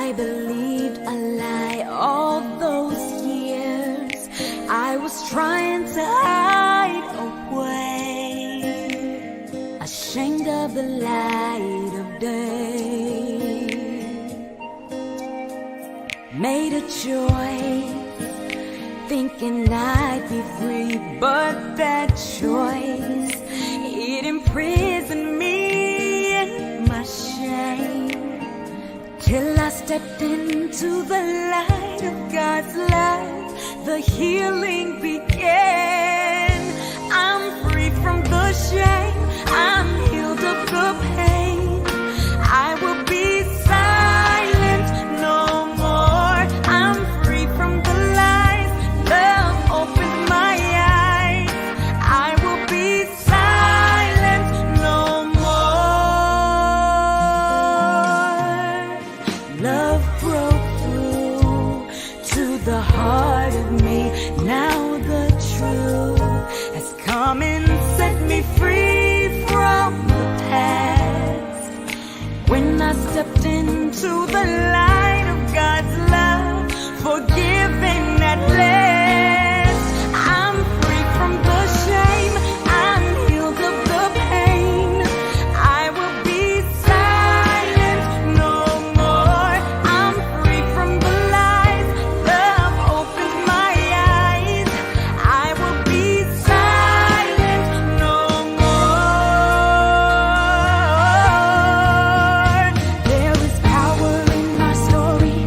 I believed a lie all those years. I was trying to hide away, ashamed of the light of day. Made a choice, thinking I'd be free, but that choice, it imprisoned me in my shame. Till I stepped into the light of God's love, the healing began. I'm free from the shame, I'm healed of the pain. I will be silent no more. I'm free from the lies, love opened my eyes. I will be silent no more. Love broke through to the heart of me. Now the truth has come and set me free from the past. When I stepped into the light of God's love, forgiven at last. I'm free from the shame, I'm healed of the pain. I will be silent no more. I'm free from the lies, love opens my eyes. I will be silent no more. There is power in my story,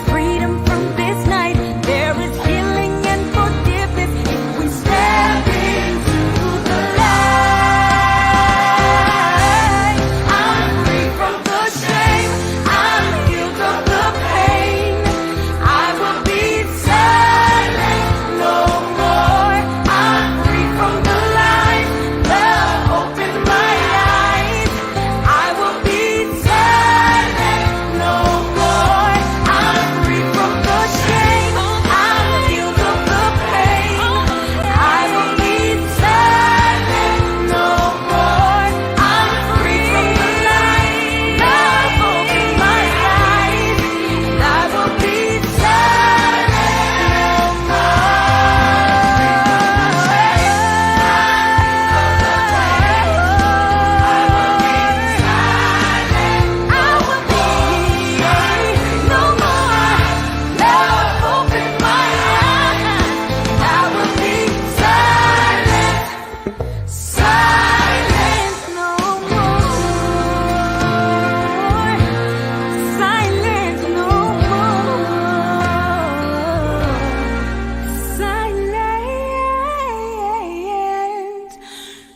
freedom from this night. There is healing and forgiveness if we step into the light. I'm free from the shame, I'm healed of the pain. I will be silent no more. I'm free from the lies, love opens my eyes. I will be silent no more. I'm free from the shame, I'm healed of the pain. I will be silent no more. I'm free from the lies, love opens my eyes. I will be silent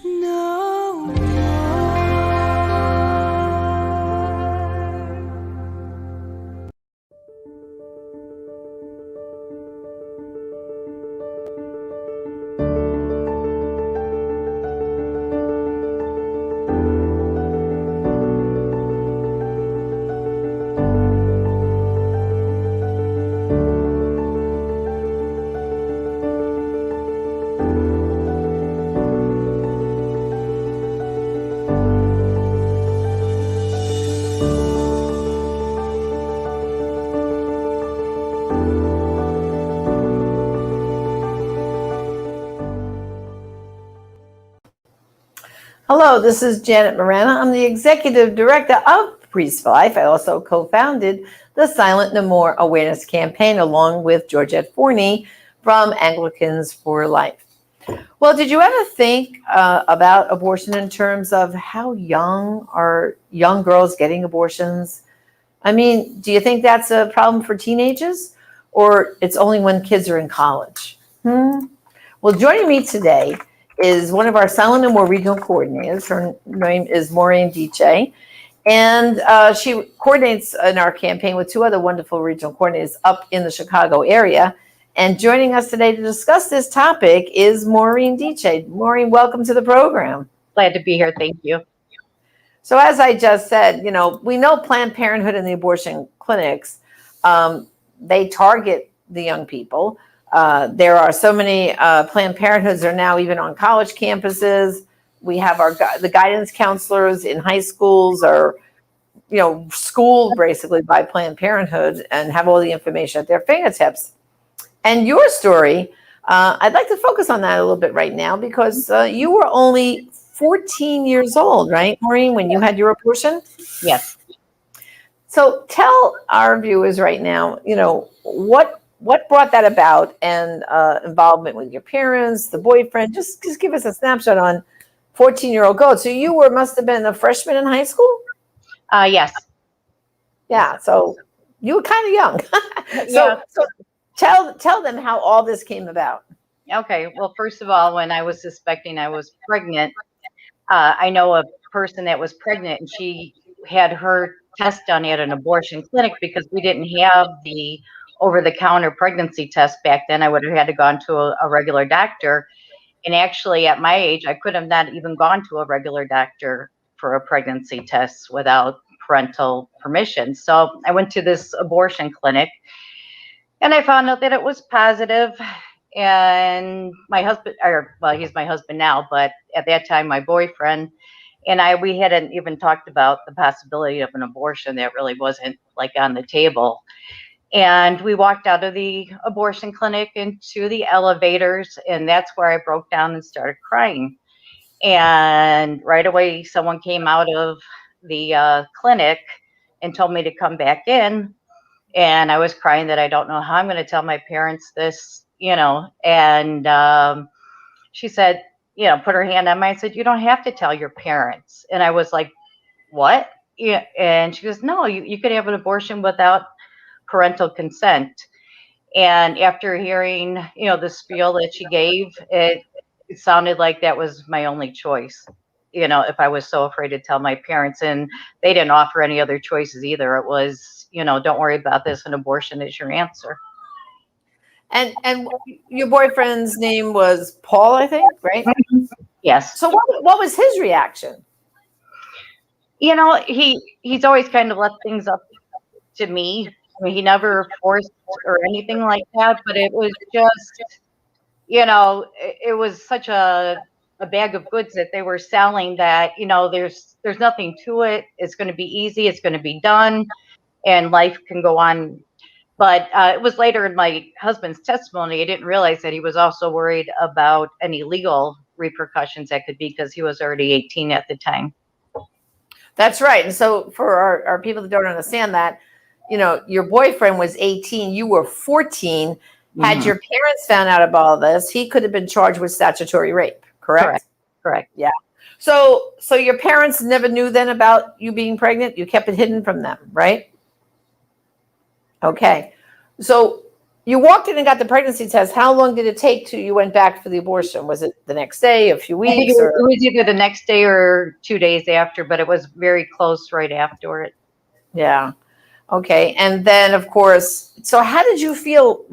no Hello, this is Janet Morana. I'm the Executive Director of Priest for Life. I also co-founded the Silent No More Awareness Campaign along with Georgette Forney from Anglicans for Life. Well, did you ever think about abortion in terms of how young are young girls getting abortions? I mean, do you think that's a problem for teenagers or it's only when kids are in college? Well, joining me today is one of our Silent No More regional coordinators. Her name is Maureen Dice, and she coordinates in our campaign with two other wonderful regional coordinators up in the Chicago area. And joining us today to discuss this topic is Maureen Dice. Maureen, welcome to the program. Glad to be here. Thank you. So as I just said, we know Planned Parenthood and the abortion clinics, they target the young people. There are so many Planned Parenthoods are now even on college campuses. We have the guidance counselors in high schools are schooled basically by Planned Parenthood and have all the information at their fingertips. And your story, I'd like to focus on that a little bit right now because you were only 14 years old, right, Maureen, when you had your abortion? Yes. So tell our viewers right now, what brought that about, and involvement with your parents, the boyfriend. Just give us a snapshot on 14-year-old girl. So you must have been a freshman in high school? Yes. Yeah. So you were kind of young. So tell them how all this came about. Okay. Well, first of all, when I was suspecting I was pregnant, I know a person that was pregnant, and she had her test done at an abortion clinic because we didn't have the over-the-counter pregnancy test back then. I would have had to gone to a regular doctor. And actually, at my age, I could have not even gone to a regular doctor for a pregnancy test without parental permission. So I went to this abortion clinic, and I found out that it was positive. And my husband, he's my husband now, but at that time, my boyfriend and we hadn't even talked about the possibility of an abortion. That really wasn't like on the table. And we walked out of the abortion clinic into the elevators, and that's where I broke down and started crying. And right away, someone came out of the clinic and told me to come back in. And I was crying that I don't know how I'm going to tell my parents this, and she said, put her hand on mine and said, "You don't have to tell your parents." And I was like, "What?" Yeah. And she goes, "No, you could have an abortion without parental consent." And after hearing, the spiel that she gave, it sounded like that was my only choice. If I was so afraid to tell my parents, and they didn't offer any other choices either. It was, don't worry about this, an abortion is your answer. And your boyfriend's name was Paul, I think, right? Yes. So what was his reaction? He's always kind of left things up to me. I mean, he never forced or anything like that, but it was just, it was such a bag of goods that they were selling that, there's nothing to it. It's going to be easy. It's going to be done, and life can go on. But it was later in my husband's testimony, I didn't realize that he was also worried about any legal repercussions that could be, because he was already 18 at the time. That's right. And so for our people that don't understand that, your boyfriend was 18, you were 14. Had your parents found out about all this, he could have been charged with statutory rape, correct? Correct. Yeah. So your parents never knew then about you being pregnant? You kept it hidden from them, right? Okay. So you walked in and got the pregnancy test. How long did it take till you went back for the abortion? Was it the next day, a few weeks? I think it was either the next day or 2 days after, but it was very close right after it. Yeah. Okay. And then, of course, so how did you feel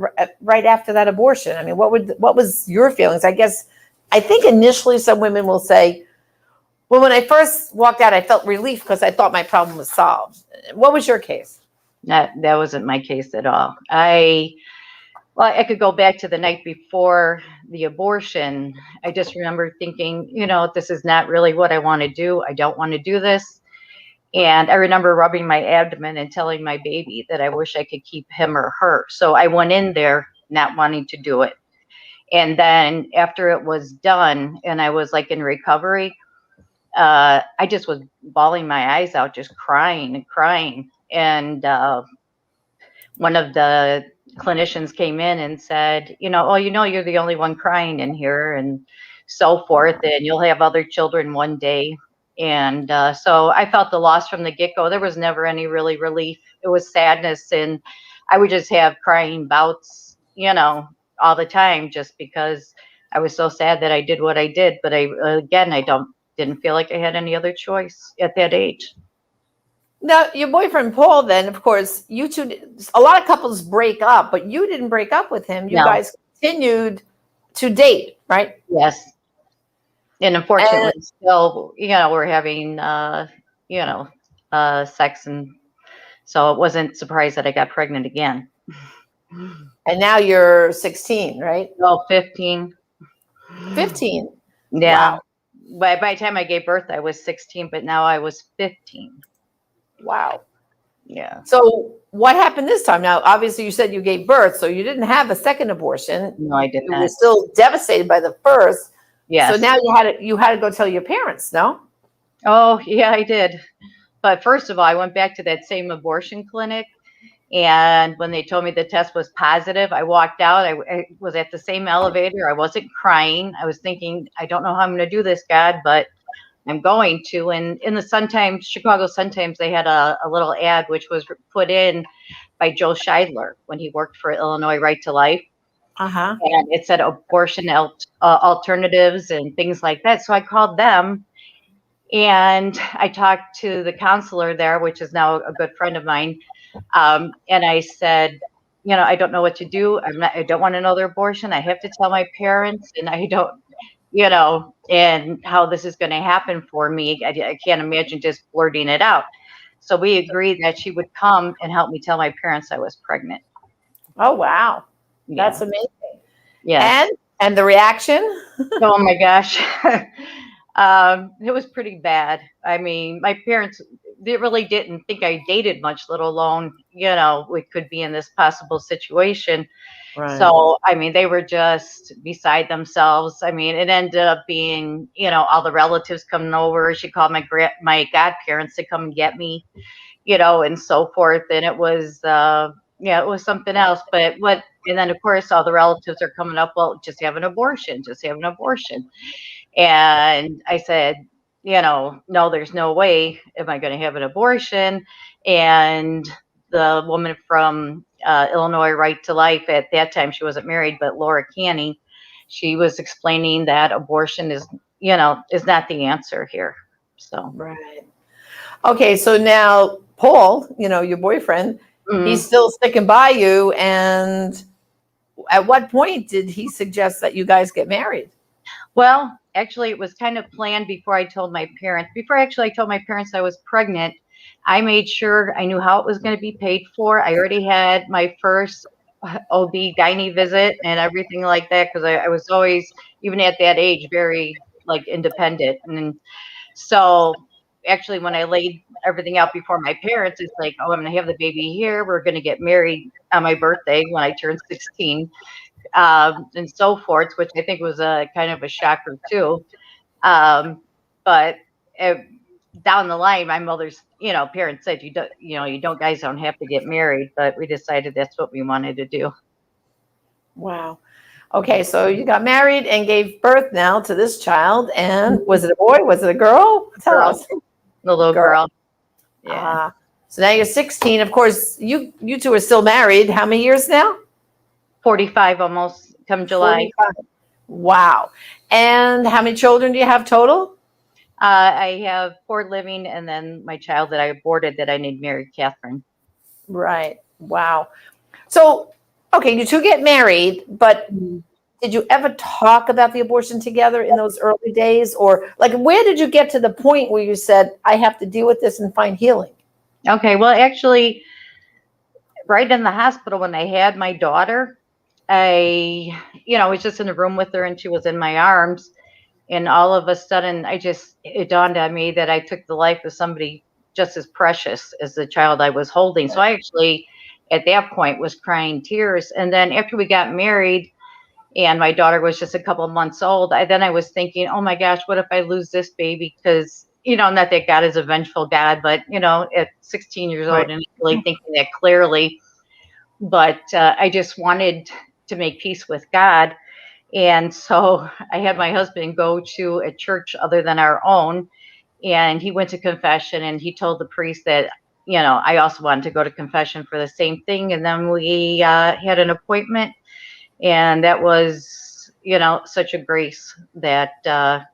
right after that abortion? I mean, what was your feelings? I think initially some women will say, well, when I first walked out, I felt relief because I thought my problem was solved. What was your case? That wasn't my case at all. I could go back to the night before the abortion. I just remember thinking, this is not really what I want to do. I don't want to do this. And I remember rubbing my abdomen and telling my baby that I wish I could keep him or her. So I went in there not wanting to do it. And then after it was done and I was like in recovery, I just was bawling my eyes out, just crying and crying. And one of the clinicians came in and said, you're the only one crying in here, and so forth, and you'll have other children one day. And so I felt the loss from the get-go. There was never any really relief. It was sadness, and I would just have crying bouts, all the time, just because I was so sad that I did what I did. But I didn't feel like I had any other choice at that age. Now, your boyfriend, Paul, then, of course, you two, a lot of couples break up, but you didn't break up with him. You guys continued to date, right? Yes. And unfortunately, still, we're having, sex. And so it wasn't surprised that I got pregnant again. And now you're 16, right? No, 15. 15? Yeah. Wow. By the time I gave birth, I was 16, but now I was 15. Wow. Yeah. So what happened this time? Now, obviously, you said you gave birth, so you didn't have a second abortion. No, I did You were not. still devastated by the first. Yes. So now you had to go tell your parents, no? Oh, yeah, I did. But first of all, I went back to that same abortion clinic. And when they told me the test was positive, I walked out. I was at the same elevator. I wasn't crying. I was thinking, I don't know how I'm going to do this, God, but I'm going to. And in the Sun-Times, Chicago Sun-Times, they had a little ad which was put in by Joe Scheidler when he worked for Illinois Right to Life. Uh-huh. And it said abortion alternatives and things like that. So I called them and I talked to the counselor there, which is now a good friend of mine. And I said, I don't know what to do. I don't want another abortion. I have to tell my parents, and I don't, and how this is going to happen for me. I can't imagine just blurting it out. So we agreed that she would come and help me tell my parents I was pregnant. Oh, wow. Yeah. That's amazing. Yeah. And the reaction? Oh my gosh. It was pretty bad. I mean, my parents, they really didn't think I dated much, let alone, we could be in this possible situation. Right. So, I mean, they were just beside themselves. I mean, it ended up being, all the relatives coming over. She called my godparents to come and get me, and so forth. And it was, it was something else. And then of course, all the relatives are coming up. Well, just have an abortion. Just have an abortion. And I said, no, there's no way am I going to have an abortion. And the woman from Illinois Right to Life, at that time, she wasn't married, but Laura Canning, she was explaining that abortion is not the answer here. So, Right. Okay, so now Paul, your boyfriend, he's still sticking by you. And at what point did he suggest that you guys get married? Well, actually, it was kind of planned before I told my parents. Before actually I told my parents I was pregnant, I made sure I knew how it was going to be paid for. I already had my first OB-GYN visit and everything like that, because I was always, even at that age, very independent. And so actually, when I laid everything out before my parents, it's like, oh, I'm going to have the baby here. We're going to get married on my birthday when I turned 16. And so forth, which I think was a kind of a shocker too. But down the line, my mother's, parents said, guys don't have to get married, but we decided that's what we wanted to do. Wow. Okay, so you got married and gave birth now to this child. And was it a boy? Was it a girl? Tell us. The little girl. Yeah. So now you're 16. Of course, you two are still married. How many years now? 45 almost come July. 45. Wow. And how many children do you have total? I have 4 living, and then my child that I aborted that I named Mary Catherine. Right. Wow. So, okay, you two get married, but did you ever talk about the abortion together in those early days? Or where did you get to the point where you said, I have to deal with this and find healing? Okay, well, actually, right in the hospital when I had my daughter, I was just in a room with her and she was in my arms. And all of a sudden, it dawned on me that I took the life of somebody just as precious as the child I was holding. So I actually, at that point, was crying tears. And then after we got married and my daughter was just a couple of months old, I was thinking, oh my gosh, what if I lose this baby? Because, not that God is a vengeful God, but, at 16 years old and really thinking that clearly. But I just wanted to make peace with God. And so I had my husband go to a church other than our own, and he went to confession and he told the priest that, I also wanted to go to confession for the same thing. And then we had an appointment, and that was, such a grace that, by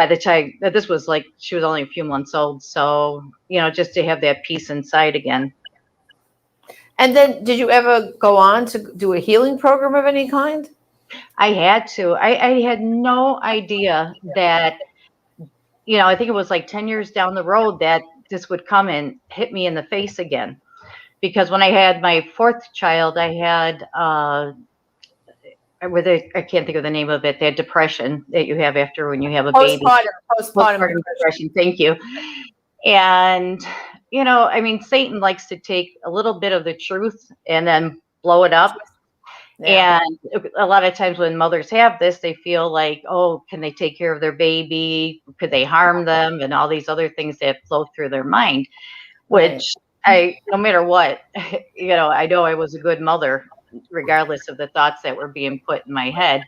the time that this was she was only a few months old. So, just to have that peace inside again. And then did you ever go on to do a healing program of any kind? I had to. I had no idea that, I think it was 10 years down the road that this would come and hit me in the face again. Because when I had my 4th child, I had, I can't think of the name of it, that depression that you have after when you have a baby. Postpartum depression. Thank you. And, I mean, Satan likes to take a little bit of the truth and then blow it up. Yeah. And a lot of times when mothers have this, they feel like, oh, can they take care of their baby? Could they harm them? And all these other things that flow through their mind, Right. which no matter what, I know I was a good mother, regardless of the thoughts that were being put in my head.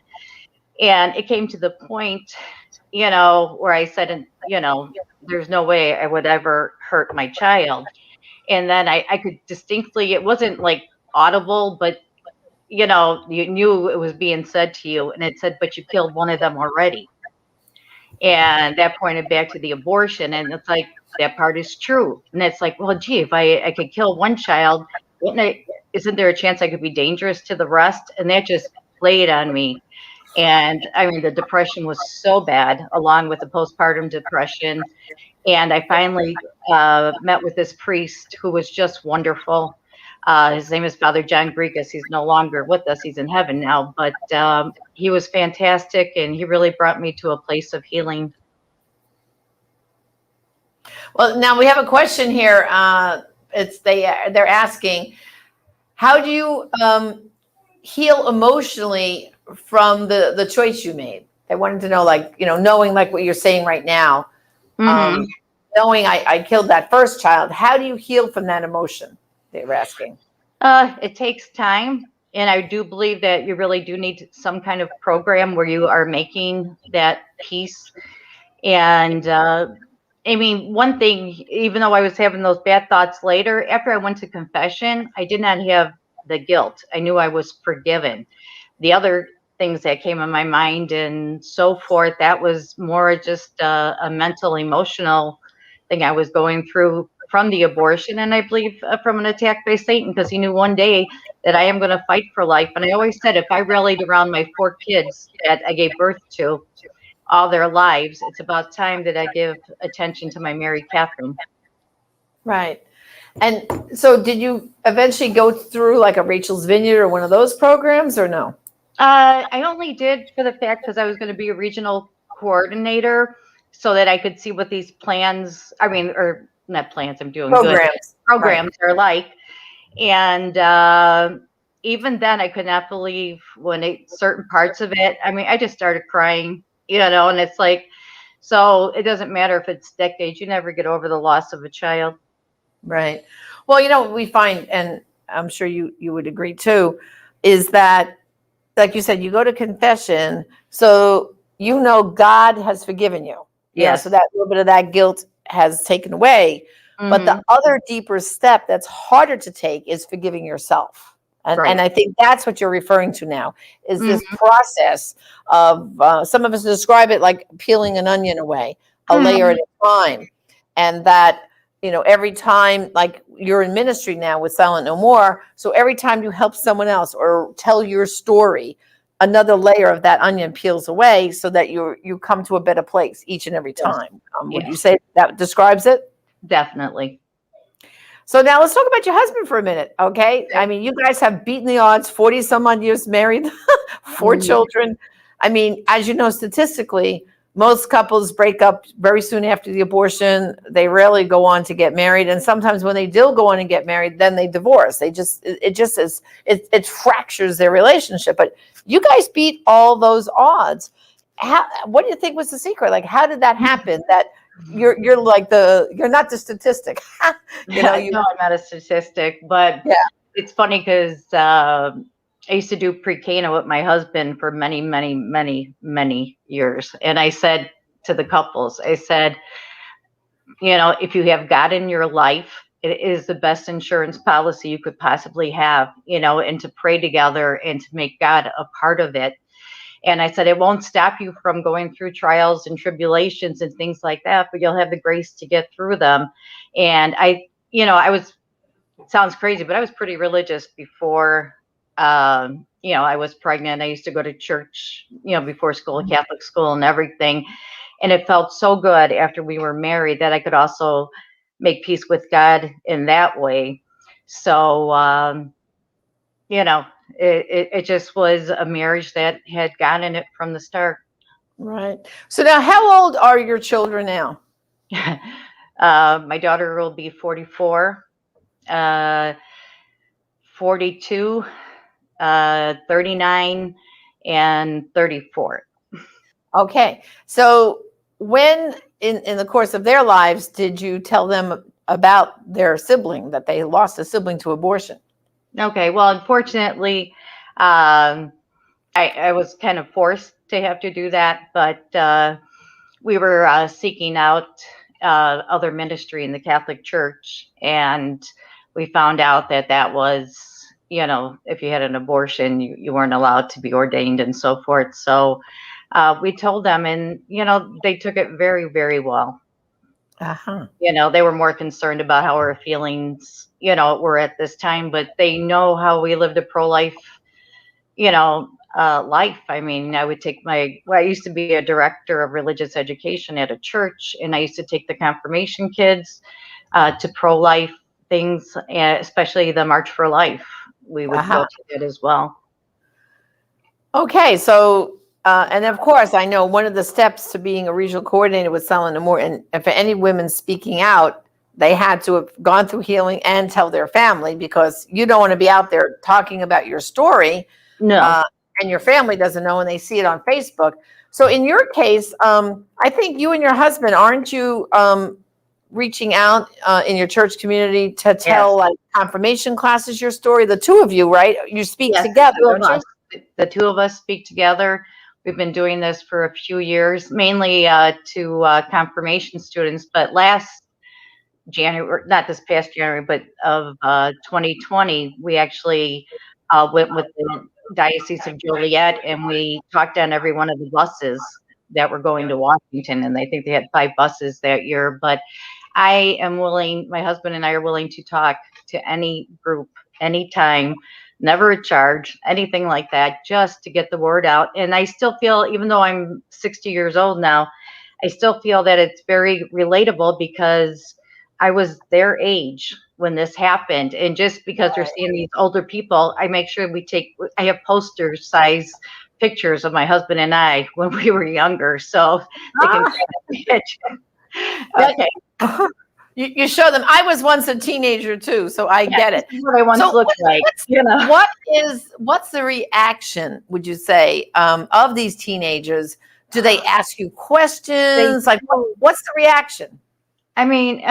And it came to the point, where I said, there's no way I would ever hurt my child. And then I could distinctly, it wasn't like audible, but you knew it was being said to you, and it said, but you killed one of them already. And that pointed back to the abortion. And it's like, that part is true. And it's like, well, gee, if I could kill one child, isn't there a chance I could be dangerous to the rest? And that just played on me. And I mean, the depression was so bad, along with the postpartum depression. And I finally met with this priest who was just wonderful. His name is Father John Grigas. He's no longer with us. He's in heaven now, but he was fantastic, and he really brought me to a place of healing. Well, now we have a question here. They're asking, how do you heal emotionally from the choice you made? They wanted to know, like, knowing like what you're saying right now, knowing I killed that first child. How do you heal from that emotion? They were asking. It takes time. And I do believe that you really do need some kind of program where you are making that peace. And I mean, one thing, even though I was having those bad thoughts later, after I went to confession, I did not have the guilt. I knew I was forgiven. The other things that came in my mind and so forth, that was more just a mental, emotional thing I was going through from the abortion, and I believe from an attack by Satan, because he knew one day that I am going to fight for life. And I always said, if I rallied around my 4 kids that I gave birth to all their lives, it's about time that I give attention to my Mary Catherine. Right. And so did you eventually go through like a Rachel's Vineyard or one of those programs, or no? I only did for the fact because I was going to be a regional coordinator, so that I could see what these plans, or not plans, I'm doing Programs. Programs are like. And even then, I could not believe when certain parts of it, I just started crying, and it's like, so it doesn't matter if it's decades, you never get over the loss of a child. Right. Well, we find, and I'm sure you would agree too, is that, like you said, you go to confession, so God has forgiven you. Yeah. So that little bit of that guilt has taken away. But the other deeper step that's harder to take is forgiving yourself. And I think that's what you're referring to now, is this process of, some of us describe it like peeling an onion away, a layer at a time. And that, every time, like you're in ministry now with Silent No More, so every time you help someone else or tell your story, another layer of that onion peels away, so that you come to a better place each and every time. Would you say that describes it? Definitely. So now let's talk about your husband for a minute, okay? I mean, you guys have beaten the odds, 40 some odd years married, 4 children. I mean, as you know, statistically, most couples break up very soon after the abortion. They rarely go on to get married. And sometimes when they do go on and get married, then they divorce. It fractures their relationship. But you guys beat all those odds. What do you think was the secret? Like, how did that happen? That you're not the statistic. No, I'm not a statistic, but it's funny because I used to do pre-Cana with my husband for many, many, many, many years. And I said to the couples, I said, if you have God in your life, it is the best insurance policy you could possibly have, and to pray together and to make God a part of it. And I said, it won't stop you from going through trials and tribulations and things like that, but you'll have the grace to get through them. And it sounds crazy, but I was pretty religious before, I was pregnant. I used to go to church, before school, Catholic school and everything. And it felt so good after we were married that I could also make peace with God in that way. So, it just was a marriage that had God in it from the start. Right. So now, how old are your children now? My daughter will be 44, 42, 39, and 34. Okay. So when in the course of their lives did you tell them about their sibling, that they lost a sibling to abortion? Okay, well, unfortunately, um, I was kind of forced to have to do that, but we were seeking out other ministry in the Catholic Church, and we found out that that was, if you had an abortion, you weren't allowed to be ordained and so forth. So we told them, and, they took it very, very well. Uh-huh. They were more concerned about how our feelings, were at this time, but they know how we lived a pro-life, life. I mean, I would take I used to be a director of religious education at a church, and I used to take the confirmation kids to pro-life things, especially the March for Life. We would go to that as well. Okay, so and of course, I know one of the steps to being a regional coordinator with Silent No More, and for any women speaking out, they had to have gone through healing and tell their family, because you don't want to be out there talking about your story, No. and your family doesn't know, and they see it on Facebook. So in your case, I think you and your husband, aren't you reaching out in your church community to tell like confirmation classes your story? The two of you, right? You speak together, don't you? The two of us speak together. We've been doing this for a few years, mainly to confirmation students. But last January, not this past January, but of 2020, we actually went with the Diocese of Joliet, and we talked on every one of the buses that were going to Washington. And I think they had 5 buses that year. But I am willing, my husband and I are willing to talk to any group, anytime. Never a charge, anything like that, just to get the word out. And I still feel, even though I'm 60 years old now, I still feel that it's very relatable, because I was their age when this happened. And just because they're seeing these older people, I make sure I have poster size pictures of my husband and I when we were younger. So they can okay. You show them. I was once a teenager too, so I get it. This is what I once looked like. What's the reaction, would you say, of these teenagers? Do they ask you questions? What's the reaction? I mean,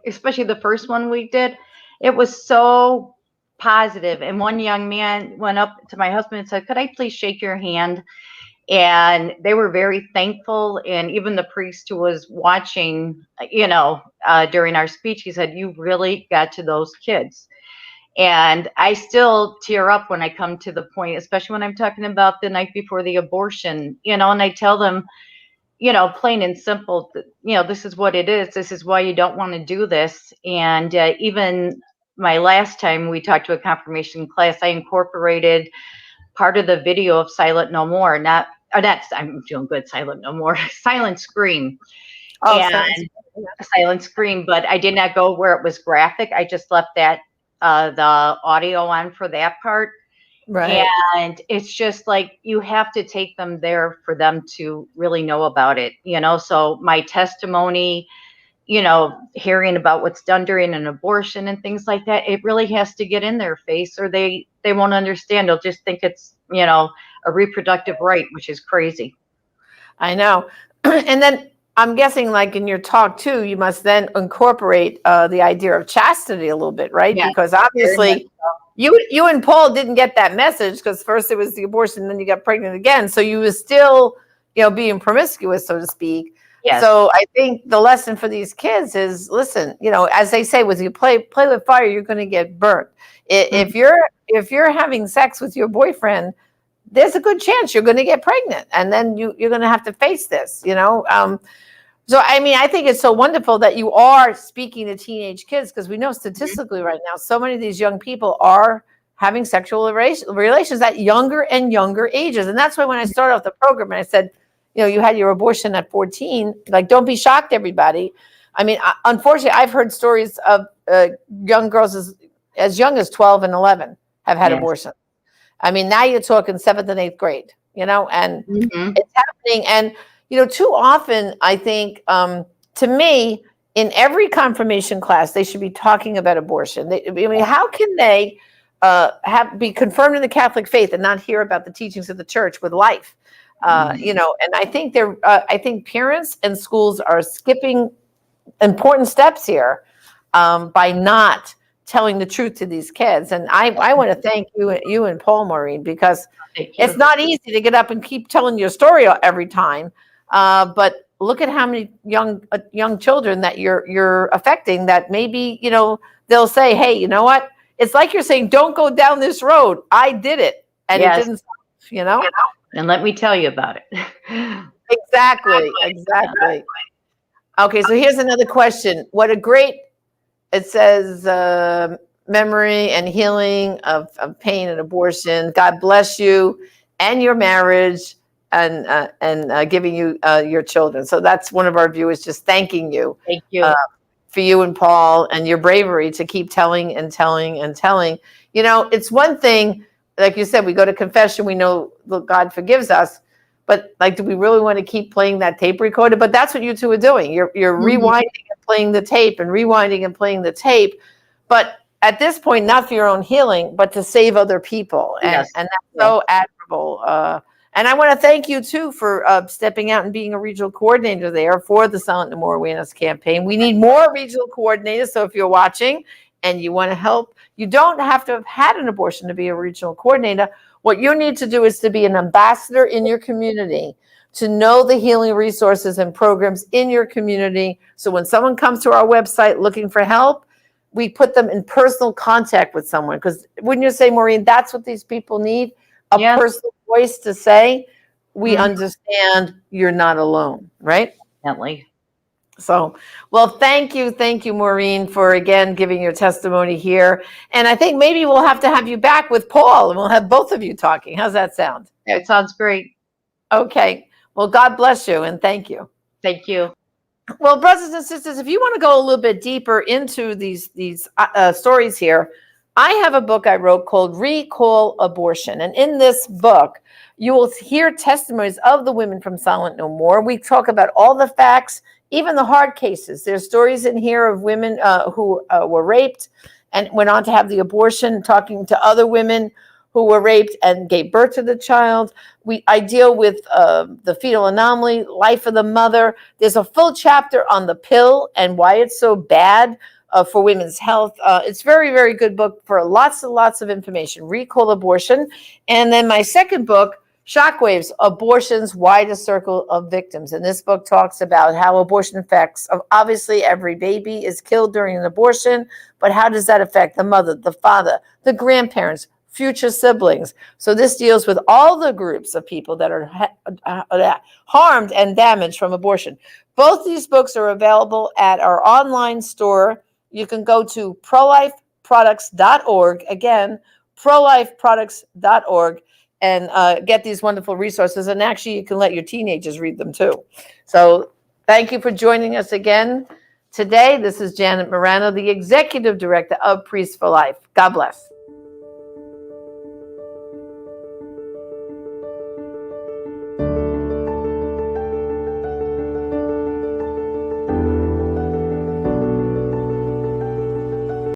especially the first one we did, it was so positive. And one young man went up to my husband and said, "Could I please shake your hand?" And they were very thankful. And even the priest who was watching, during our speech, he said, "You really got to those kids." And I still tear up when I come to the point, especially when I'm talking about the night before the abortion, and I tell them, plain and simple, this is what it is. This is why you don't want to do this. And even my last time we talked to a confirmation class, I incorporated part of the video of Silent No More, I'm doing good, Silent No More, Silent Scream. Silent Scream, but I did not go where it was graphic. I just left that, the audio on for that part. Right. And it's just like, you have to take them there for them to really know about it, so my testimony, hearing about what's done during an abortion and things like that, it really has to get in their face, or they won't understand. They'll just think it's, a reproductive right, which is crazy. I know. And then I'm guessing, like in your talk too, you must then incorporate the idea of chastity a little bit, right? Yeah. Because obviously you and Paul didn't get that message, because first it was the abortion, then you got pregnant again. So you were still, being promiscuous, so to speak. Yes. So I think the lesson for these kids is, listen, as they say, with you play with fire, you're going to get burnt. If you're having sex with your boyfriend, there's a good chance you're going to get pregnant, and then you're going to have to face this. So I mean, I think it's so wonderful that you are speaking to teenage kids, because we know statistically right now, so many of these young people are having sexual relations at younger and younger ages, and that's why when I started off the program and I said, you had your abortion at 14. Like, don't be shocked, everybody. I mean, unfortunately, I've heard stories of young girls as young as 12 and 11 have had abortions. I mean, now you're talking 7th and 8th grade, and it's happening. And, too often, I think, to me, in every confirmation class, they should be talking about abortion. I mean, how can they be confirmed in the Catholic faith and not hear about the teachings of the church with life? And I think I think parents and schools are skipping important steps here by not telling the truth to these kids. And I want to thank you and Paul, Maureen, because it's not easy to get up and keep telling your story every time. But look at how many young children that you're affecting, that maybe, they'll say, hey, you know what? It's like you're saying, don't go down this road. I did it. And it didn't stop, And let me tell you about it. Exactly. Okay, so here's another question. It says, memory and healing of pain and abortion. God bless you and your marriage and giving you your children. So that's one of our viewers just thanking you. Thank you. For you and Paul and your bravery to keep telling and telling and telling. It's one thing, like you said, we go to confession, we know God forgives us, but do we really want to keep playing that tape recorder? But that's what you two are doing. You're rewinding and playing the tape and rewinding and playing the tape. But at this point, not for your own healing, but to save other people. And that's so admirable. And I want to thank you too for stepping out and being a regional coordinator there for the Silent No More Awareness campaign. We need more regional coordinators. So if you're watching and you want to help, you don't have to have had an abortion to be a regional coordinator. What you need to do is to be an ambassador in your community, to know the healing resources and programs in your community. So when someone comes to our website looking for help, we put them in personal contact with someone. Because wouldn't you say, Maureen, that's what these people need? A personal voice to say, we understand you're not alone, right? Definitely. So, well, thank you, Maureen, for again giving your testimony here. And I think maybe we'll have to have you back with Paul, and we'll have both of you talking. How's that sound? It sounds great. Okay. Well, God bless you, and thank you. Thank you. Well, brothers and sisters, if you want to go a little bit deeper into these stories here, I have a book I wrote called Recall Abortion. And in this book, you will hear testimonies of the women from Silent No More. We talk about all the facts, even the hard cases. There's stories in here of women who were raped and went on to have the abortion, talking to other women who were raped and gave birth to the child. I deal with the fetal anomaly, life of the mother. There's a full chapter on the pill and why it's so bad for women's health. It's very, very good book for lots and lots of information. Recall Abortion. And then my second book, Shockwaves, Abortion's Widest Circle of Victims. And this book talks about how abortion affects, obviously every baby is killed during an abortion, but how does that affect the mother, the father, the grandparents, future siblings? So this deals with all the groups of people that are harmed and damaged from abortion. Both these books are available at our online store. You can go to prolifeproducts.org. Again, prolifeproducts.org. And get these wonderful resources. And actually, you can let your teenagers read them too. So thank you for joining us again today. This is Janet Marano, the Executive Director of Priests for Life. God bless.